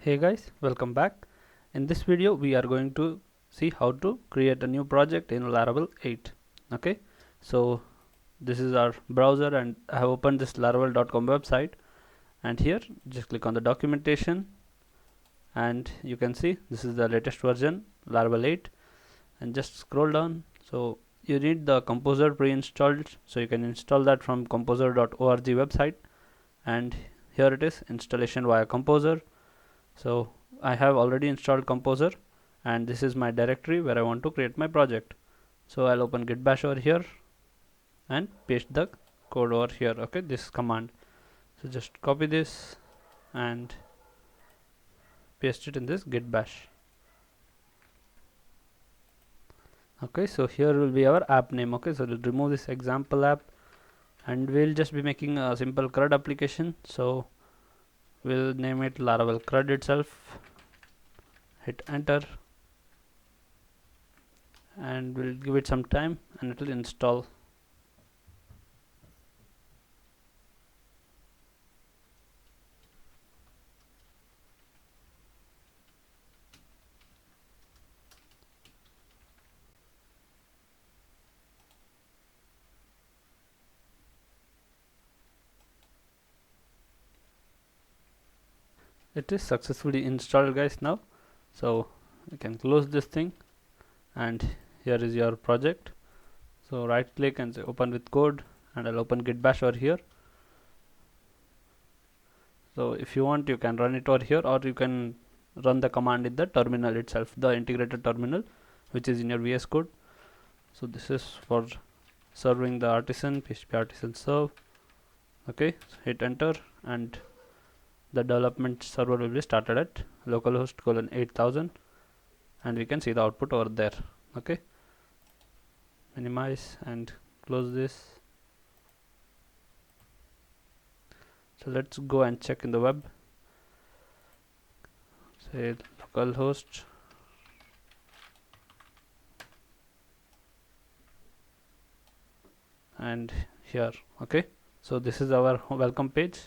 Hey guys, welcome back. In this video we are going to see how to create a new project in Laravel 8. Okay, so this is our browser and I have opened this laravel.com website, and here just click on the documentation and you can see this is the latest version Laravel 8, and just scroll down. So you need the Composer pre-installed, so you can install that from composer.org website, and here it is, installation via Composer. So I have already installed Composer and this is my directory where I want to create my project. So I'll open git bash over here and paste the code over here. Okay, this command. So just copy this and paste it in this git bash. Okay, so here will be our app name. Okay, so we'll remove this example app and we'll just be making a simple CRUD application. So we'll name it Laravel CRUD itself. Hit enter and we'll give it some time and it will install. It is successfully installed, guys, now. So you can close this thing and here is your project. So right click and say open with code, and I'll open git bash over here. So if you want you can run it over here, or you can run the command in the terminal itself, the integrated terminal which is in your VS Code. So this is for serving the artisan, php artisan serve. Okay, so hit enter and the development server will be started at localhost :8000 and we can see the output over there. Okay, minimize and close this. So let's go and check in the web. Say localhost and here. Okay, so this is our welcome page.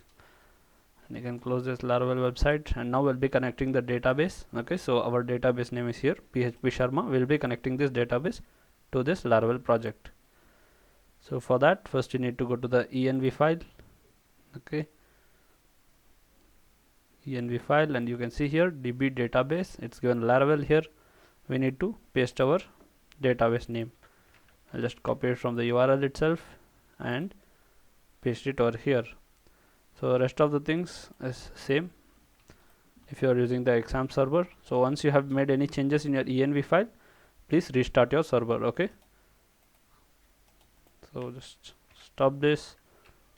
You can close this Laravel website, and now we'll be connecting the database. Okay, so our database name is here, PHP Sharma. We'll be connecting this database to this Laravel project. So for that, first you need to go to the env file. Okay, env file, and you can see here db database. It's given Laravel here. We need to paste our database name. I'll just copy it from the URL itself and paste it over here. So rest of the things is same if you are using the exam server. So once you have made any changes in your env file, please restart your server. Okay, so just stop this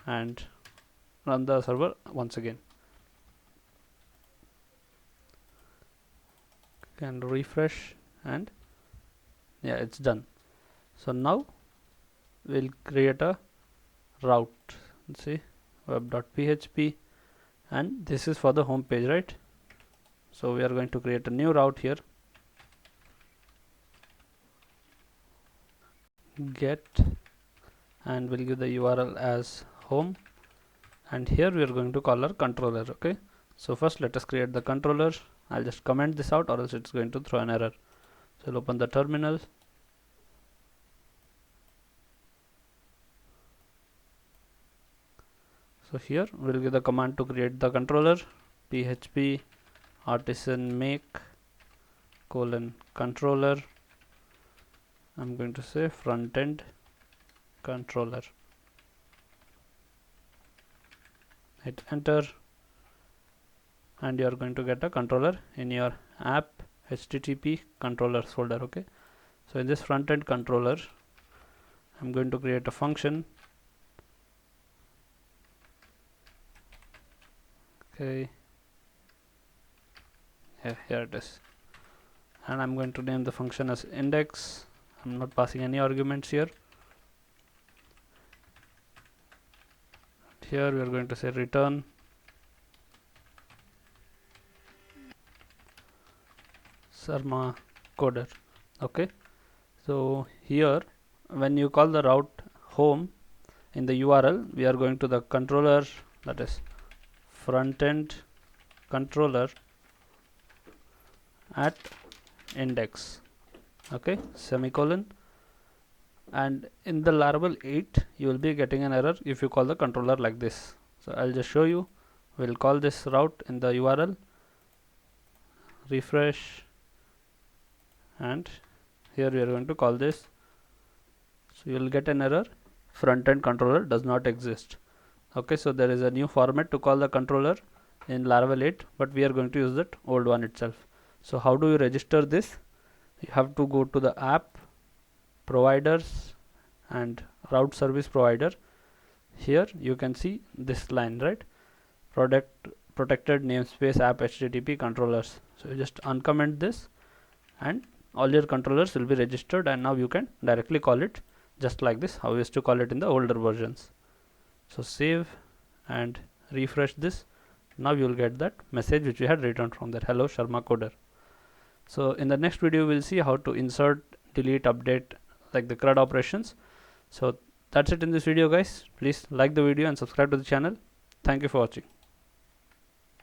and run the server once again. Can refresh and yeah, it's done. So now we'll create a route. Let's see, web.php, and this is for the home page, right? So we are going to create a new route here. Get, and we'll give the URL as home, and here we are going to call our controller. Okay, so first let us create the controller. I'll just comment this out or else it's going to throw an error. So I'll open the terminal. So here we'll give the command to create the controller, php artisan make :controller. I'm going to say frontend controller. Hit enter and you are going to get a controller in your app http controllers folder. Okay, so in this frontend controller I'm going to create a function. Okay, here it is, and I'm going to name the function as index. I'm not passing any arguments here. Here we are going to say return Sharma coder. Okay, so here when you call the route home in the URL, we are going to the controller, that is frontend controller at index, okay, semicolon. And in the Laravel 8 you will be getting an error if you call the controller like this. So I'll just show you. We'll call this route in the URL, refresh, and here we are going to call this. So you will get an error, Frontend Controller does not exist. Okay, so there is a new format to call the controller in Laravel 8, but we are going to use that old one itself. So how do you register this? You have to go to the app, providers, and route service provider. Here you can see this line, right? Protected namespace app HTTP controllers. So you just uncomment this and all your controllers will be registered, and now you can directly call it just like this, how we used to call it in the older versions. So save and refresh this. Now you will get that message which we had written from there, hello Sharma coder. So in the next video we'll see how to insert, delete, update, like the CRUD operations. So that's it in this video guys. Please like the video and subscribe to the channel. Thank you for watching.